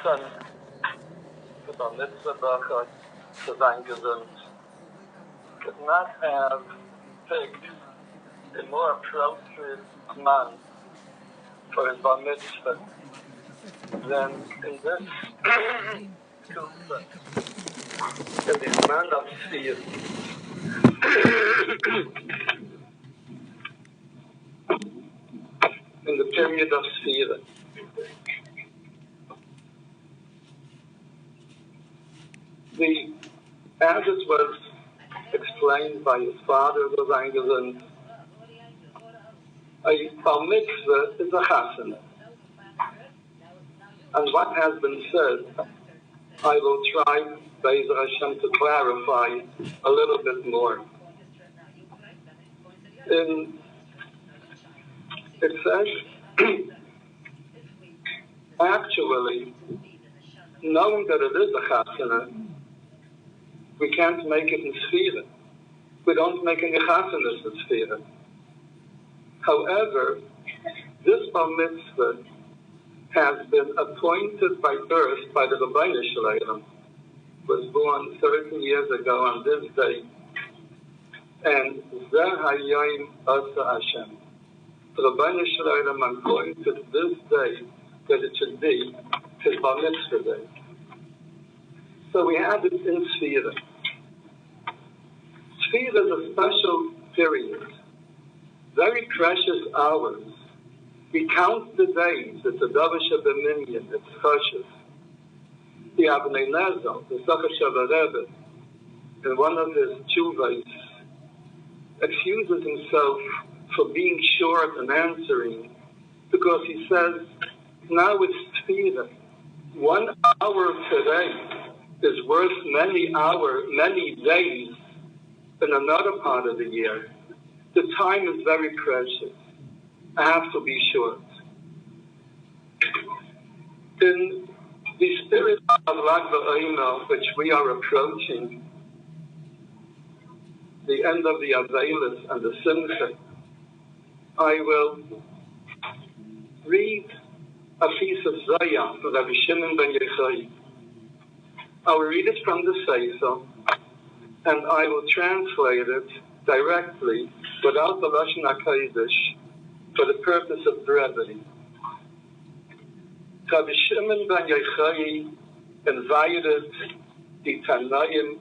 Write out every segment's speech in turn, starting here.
wolfson, the mitzvah to sein gesund, could not have picked a more appropriate man for his bar mitzvah than in this kufa, in the man of fear. In the period of fear. As it was explained by his father, was eingesund, a bar mitzvah is a chasana. And what has been said, I will try, Be'ezer Hashem, to clarify a little bit more. It says, actually, knowing that it is a chasana, we can't make it in Sphira. We don't make any chasanas in Sphira. However, this bar mitzvah has been appointed by birth by the Rabbeinu Shalom, was born 13 years ago on this day, and Zeh Hayom Asa Hashem. The Rabbeinu Shalom appointed this day that it should be his bar mitzvah day. So we have it in Sphira. Sphira is a special period, very precious hours. We count the days. It's a davish of the minyan. It's chashuv. The Avnei Nezel, the Sachash Rebbe, in one of his tshuvos, excuses himself for being short and answering, because he says, now it's Tefillah. 1 hour today is worth many days in another part of the year. The time is very precious. I have to be short. In the spirit of Lag BaOmer, which we are approaching, the end of the Avelis and the Simcha, I will read a piece of Zayah from Rabbi Shimon ben Yochai. I will read it from the Sefer, and I will translate it directly without the Lashon HaKodesh for the purpose of brevity. Rabbi Shimon ben Yochai invited the Tanaim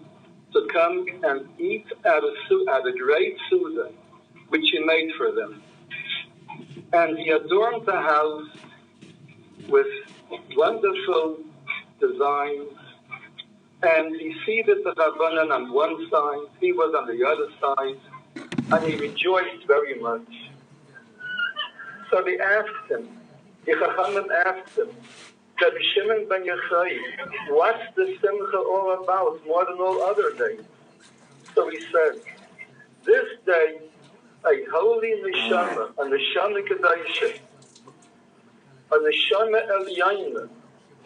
to come and eat at a great Suda, which he made for them. And he adorned the house with wonderful designs, and he seated the Rabbanan on one side, he was on the other side, and he rejoiced very much. So they asked him, the Chachamim asked him, Rabbi Shimon ben Yochai, what's the Simcha all about more than all other days? So he said, this day, a holy neshama, a neshama kedusha, a neshama eliyayna,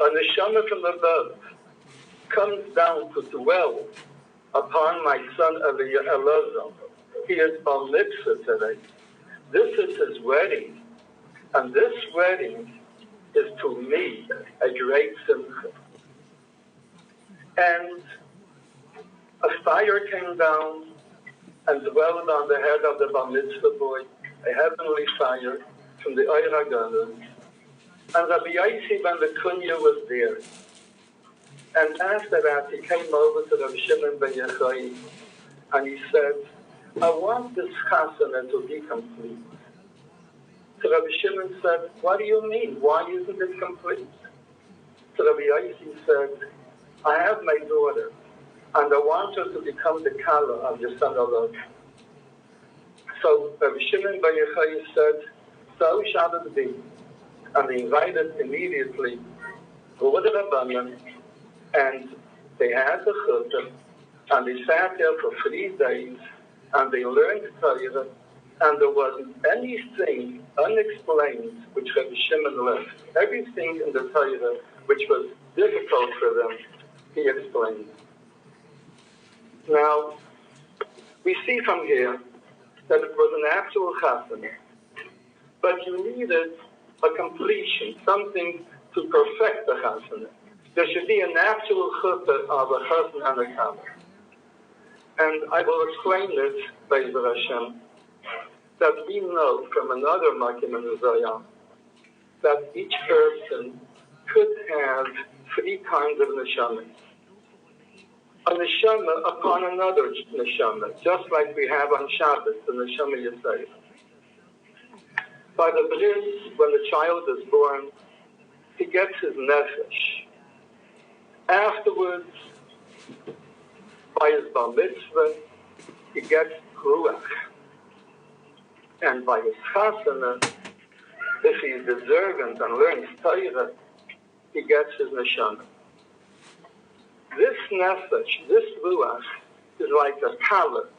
a neshama from above, comes down to dwell upon my son Elazar. He is bar mitzvah today. This is his wedding, and this wedding is to me a great simcha. And a fire came down and dwelled on the head of the bar mitzvah boy, a heavenly fire from the Ohr HaGanuz. And Rabbi Yossi ben Lekunya was there. And after that, he came over to Rabbi Shimon ben Yochai, and he said, I want this chasana to be complete. So Rabbi Shimon said, what do you mean? Why isn't it complete? So Rabbi Yossi said, I have my daughter, and I want her to become the kala of your son Elazar. So Rabbi Shimon ben Yochai said, so shall it be. And he invited immediately over the Rabbanan, and they had the chutzah, and they sat there for 3 days, and they learned Torah, and there wasn't anything unexplained which Rabbi Shimon left. Everything in the Torah which was difficult for them, he explained. Now, we see from here that it was an actual chasana, but you needed a completion, something to perfect the chasana. There should be an actual chuppah of a chassan and a kala. And I will explain this, Be'ezer Hashem, that we know from another makim in the Zohar that each person could have 3 kinds of neshamas. A neshama upon another neshama, just like we have on Shabbos, the neshama Yisrael. By the bris, when the child is born, he gets his nefesh. Afterwards, by his bar mitzvah, he gets ruach. And by his chasana, if he is observant and learns Torah, he gets his neshama. This nefesh, this ruach, is like a talent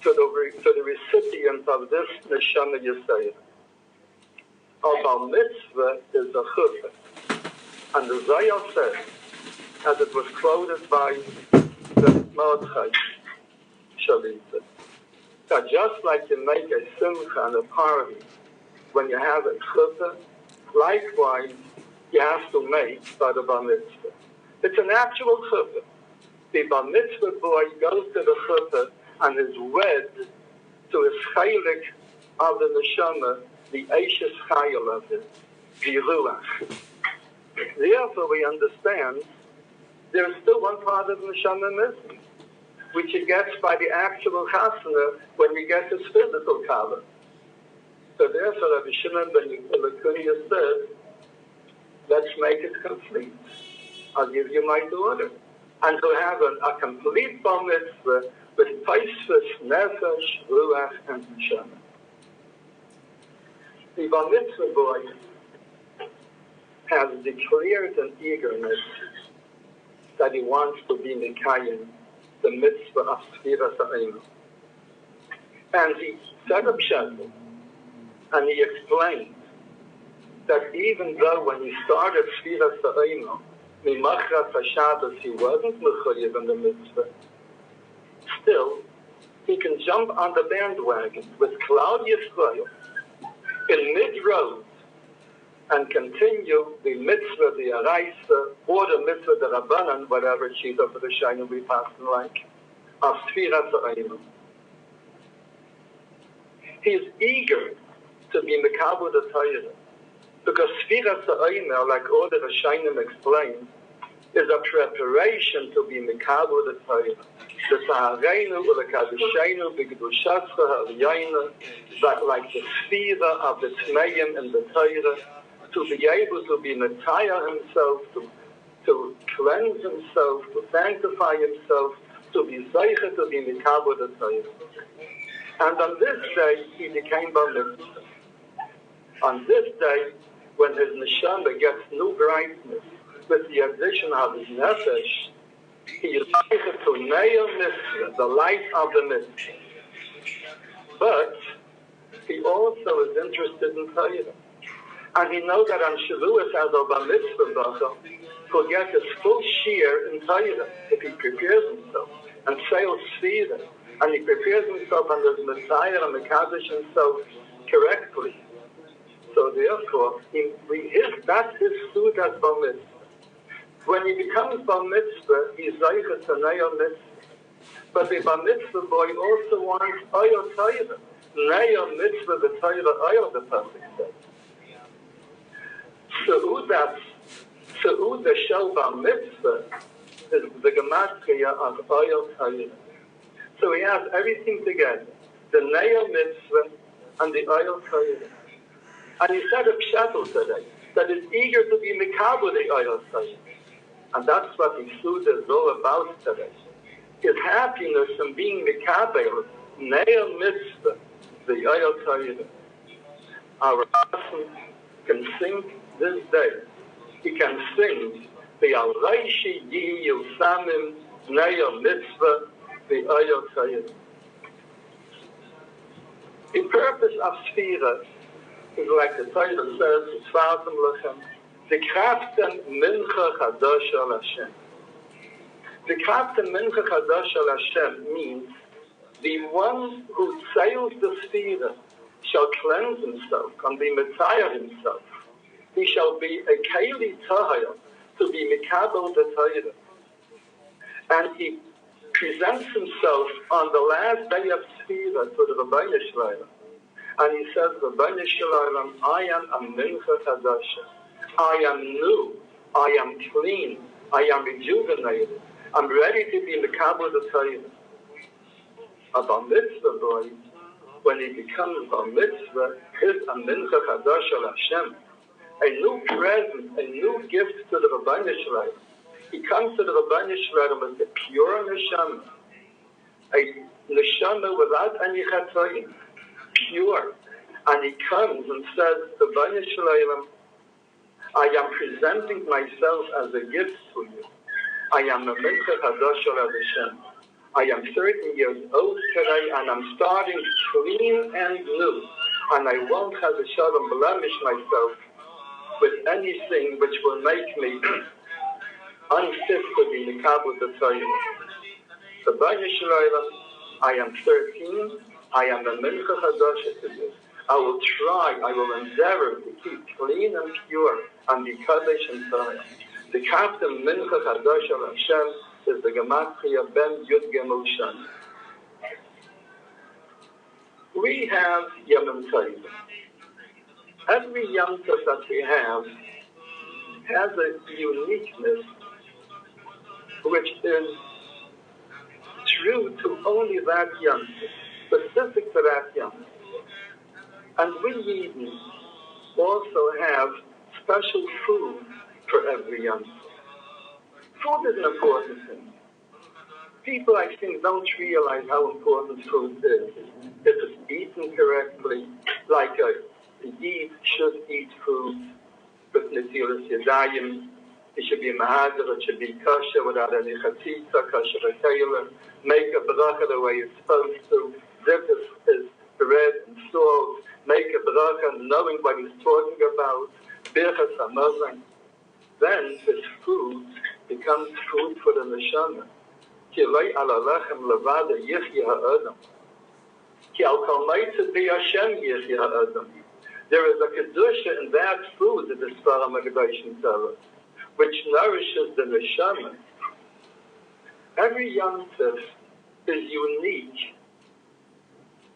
to the recipient of this neshama Yisrael. A bar mitzvah is a chuppah. And the Zohar says, as it was quoted by the Mordechai Shalitza, that just like you make a simcha and a party when you have a chuppah, likewise you have to make by the bar mitzvah. It's an actual chuppah. The bar mitzvah boy goes to the chuppah and is wed to his chaylik of the neshama, the eishes chayil of it, the ruach. Therefore we understand there is still one part of the neshama missing, which he gets by the actual chasana when he gets his physical kala. So therefore Rabbi Shimon ben Lekunia said, let's make it complete. I'll give you my daughter. And to have a complete bar mitzvah with taisvus, nefesh, ruach, and neshama. The bar mitzvah boy has declared an eagerness that he wants to be mekayim, the mitzvah of Sfiras Ha'einu. And he set up Shetel, and he explained that even though when he started Sfiras Ha'einu, Mimachras HaShabbos, he wasn't mechayiv in the mitzvah, still, he can jump on the bandwagon with Klal Yisrael in mid-road and continue the mitzvah, the araisa, or the mitzvah, the rabbanan, whatever shita for the shayim we passing like, of Sfiras Ha'einu. He is eager to be mekabel the Torah, because Sfiras Ha'einu, like all the Rashayim explained, is a preparation to be mekabel the Torah. The Tahareinu u'lekadishaynu b'gedushascha ha'aliyayna, like the sfira of the Tmeim in the Torah, to be able to be Messiah himself, to cleanse himself, to sanctify himself, to be Zeicha, to be Mikabel the Torah. And on this day, he became bar mitzvah. On this day, when his neshama gets new brightness with the addition of his nefesh, he is Zeicha to Neil mitzvah, the light of the mitzvah. But he also is interested in Torah. And he knows that on Shavuos as a bar mitzvah bracha, he'll get his full share in Torah if he prepares himself and sails Sfira, and he prepares himself under the Messiah and Mekadosh himself correctly. So therefore, that's his suit as bar mitzvah. When he becomes bar mitzvah, he's Zeicha to Neil mitzvah. But the bar mitzvah boy also wants Oyo Torah. Neil mitzvah, the Torah Oyo, the perfect says. Seudah shel bar mitzvah is the gematria of Oyel Torah. So he has everything together, the Neil mitzvah and the Oyel Torah. And he said a pshatel today, that is eager to be mekabel the Oyel Torah. And that's what the Seudah is all about today. His happiness in being mekabel, Neil mitzvah, the Oyel Torah. Our person can sing this day. He can sing the Al-Raishi Yim Yusamim Neil Mitzvah the Oyel Torah. The purpose of Sfira is like the Torah says, Tzvatim Lechem, the Kraften Mincha Chadash Al Hashem. The Kraften Mincha Chadash Al Hashem means the one who sails the Sfira shall cleanse himself and be Messiah himself he shall be a Keli Tahir, to be Mikabel the Tahir. And he presents himself on the last day of Sfira to the Rabbeinu Shleilam. And he says, Rabbeinu Shleilam, I am a Mincha Chadasha. I am new. I am clean. I am rejuvenated. I'm ready to be Mikabel the Tahir. A Bar Mitzvah boy, when he becomes Bar Mitzvah, is a Mincha Chadasha Hashem. A new present, a new gift to the Rabbeinu Shleilam. He comes to the Rabbeinu Shleilam with a pure neshama, a neshama without any chatayim, pure. And he comes and says, Rabbeinu Shleilam, I am presenting myself as a gift to you. I am a mincha chadasha Hashem. I am 30 years old today, and I'm starting clean and new. And I won't have a shalom blemish myself with anything which will make me unfit to be the Kabbalah the Torah. The Rabbeinu Shleilam, I am 13, I am a mincha chadasha to you. I will try, I will endeavor to keep clean and pure and be kadosh and Torah. The captain mincha chadasha Hashem is the gematria ben Yud Gimel Shan. We have Yom Tov. Every Yom Tov that we have has a uniqueness which is true to only that Yom Tov, specific to that Yom Tov. And we Yidden also have special food for every Yom Tov. Food is an important thing. People, I think, don't realize how important food is. If it's eaten correctly, like a Yid should eat food with Netilas Yadayim. It should be mahadar, it should be kosher without any chatzitza, kosher v'teiler. Make a bracha the way it's supposed to. Dip is bread and salt. Make a bracha knowing what he's talking about. Birchas hamazon. Then this food becomes food for the neshama. Ki lei ala lechem levada yichya ha'adam. Ki al kol meitzah bi Hashem yichya ha'adam. There is a kedusha in that food that the Sfarim HaKadoshim tell us, which nourishes the neshama. Every Yom Tov is unique.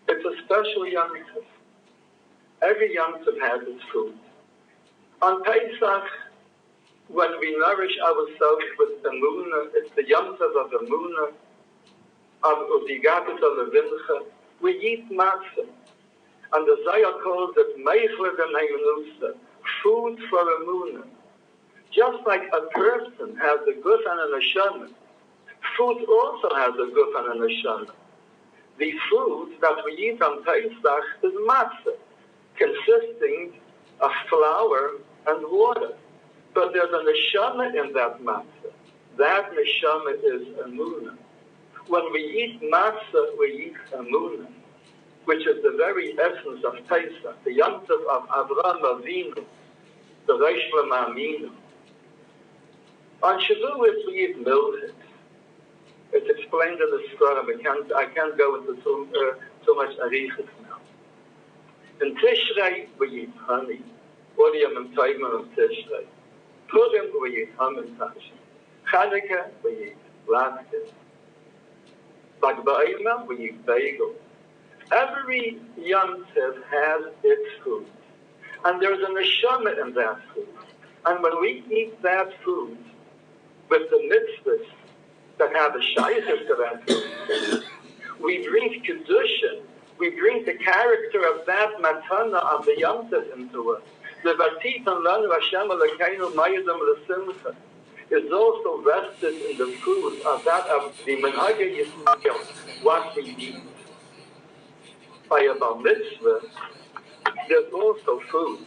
It's a special Yom Tov. Every Yom Tov has its food. On Pesach, when we nourish ourselves with emunah, it's the Yom Tov of emunah, of uvigatus levincha. We eat matzah, and the Zohar calls it meichle d'neimenusa, food for emunah. Just like a person has a guf and a neshama, food also has a guf and a neshama. The food that we eat on Pesach is matzah, consisting of flour and water. But there's a neshama in that matzah. That neshama is emunah. When we eat matzah, we eat emunah, which is the very essence of Pesach, the Yom Tov of Avraham Avinu, the Reish L'Ma'aminu. On Shavuot, we eat milchik. It's explained in the Sfarim. I can't go into too much arichas now. In Tishrei, we eat honey. Oriyam and Taimah of Tishrei. Purim, we eat hamantash. Chanukah, we eat latkes. Lag Ba'imah, we eat bagel. Every Yom Tov has its food. And there's a neshama in that food. And when we eat that food, with the mitzvahs that have a shaykhis to that food, we bring kedusha, we bring the character of that matana of the Yom Tov into us. The Vatitan Lanu Hashem Elokeinu Mayadam L'Simcha is also vested in the food of that of the Menhage Yisrael, what we eat. By a bar mitzvah, there's also food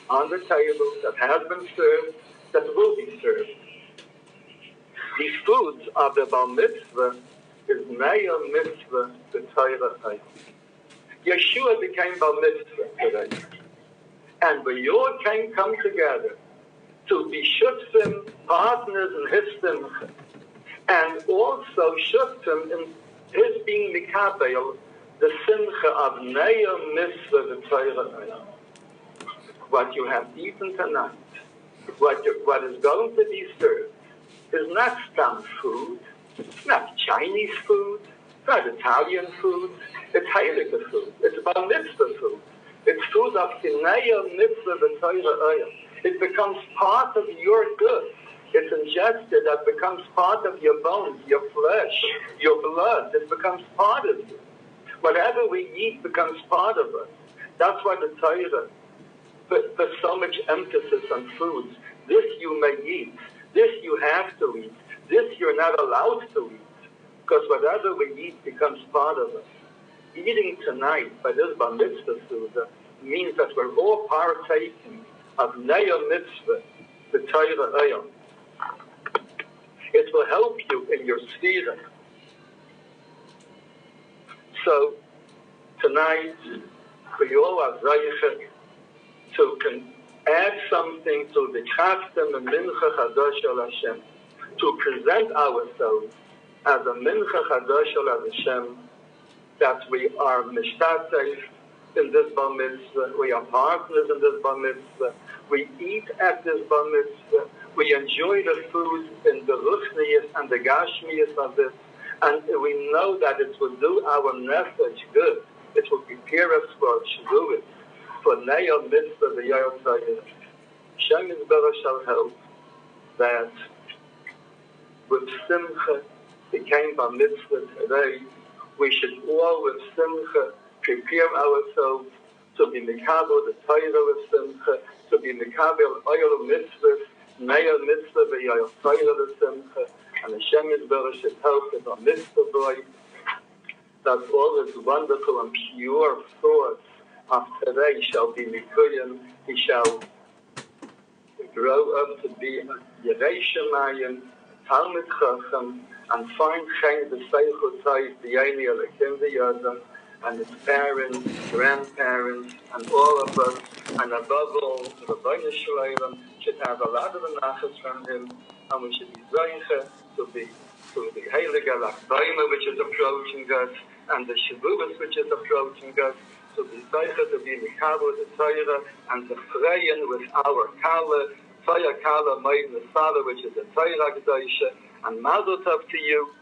on the table that has been served, that will be served. The foods of the bar mitzvah is Meir mitzvah, the Torah. Yeshua became bar mitzvah today. And we all can come together to be shutfim, partners in his simcha, and also shutfim in his being mikabel, the simcha of Meir mitzvah, the Torah. what you have eaten tonight, what is going to be served, is not some food, it's not Chinese food, it's not Italian food, it's heilige food, it's bar mitzvah food. It's food of Kinaya mitzvah b'Torah oil. It becomes part of your good. It's ingested, that becomes part of your bones, your flesh, your blood. It becomes part of you. Whatever we eat becomes part of us. That's why the Torah puts so much emphasis on foods. This you may eat. This you have to eat. This you're not allowed to eat. Because whatever we eat becomes part of us. Eating tonight by this bar mitzvah food means that we're all partaking of Neya mitzvah, the Torah oil. It will help you in your sphera. So tonight, we all are zeicher to add something to the chastem and mincha chadash al Hashem, to present ourselves as a mincha chadash al Hashem, that we are mishtatef in this bar mitzvah, we are partners in this bar mitzvah, we eat at this bar mitzvah, we enjoy the food in the ruchnius and the gashmius of it, and we know that it will do our nefesh good. It will prepare us for shvuah, for neya mitzvah v'yayot zayir. Hashem Yisbarach shall help that with simcha became bar mitzvah today. We should all with simcha prepare ourselves to be mikabel the Torah with simcha, to be mikabel oil mitzvahs, neya mitzvah v'yayot Torah with simcha, and Hashem Yisbarach should help with our mitzvah boy, that all his wonderful and pure thoughts of today shall be mikuyim. He shall grow up to be a Yerei Shemayim, Talmid Chacham, and find Chen B'Seichut Tzayis B'Yeni Alekim V'Yadam, and his parents, grandparents, and all of us, and above all, the Rebbeinu Shalom should have a lot of the nachas from him, and we should be zeicher to the Heilige Lachbaima, which is approaching us, and the Shavuos, which is approaching us, to be zeicher to be mikabel the Torah, and to freien with our kala, Torah kala made Nesara, which is a Torah G'dosha, and mazel tov to you,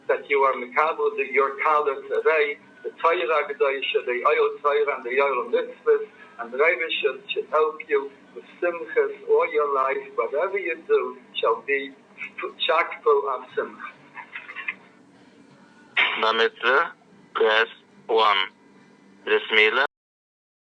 that you are mikabel your kala today, the Torah G'dosha, the Oyel Torah, and the Oyel Mitzvahs, and the Rebbe should help you with simchas all your life. Whatever you do shall be chock full of simcha. Bar mitzvah, press 1. Bris milah.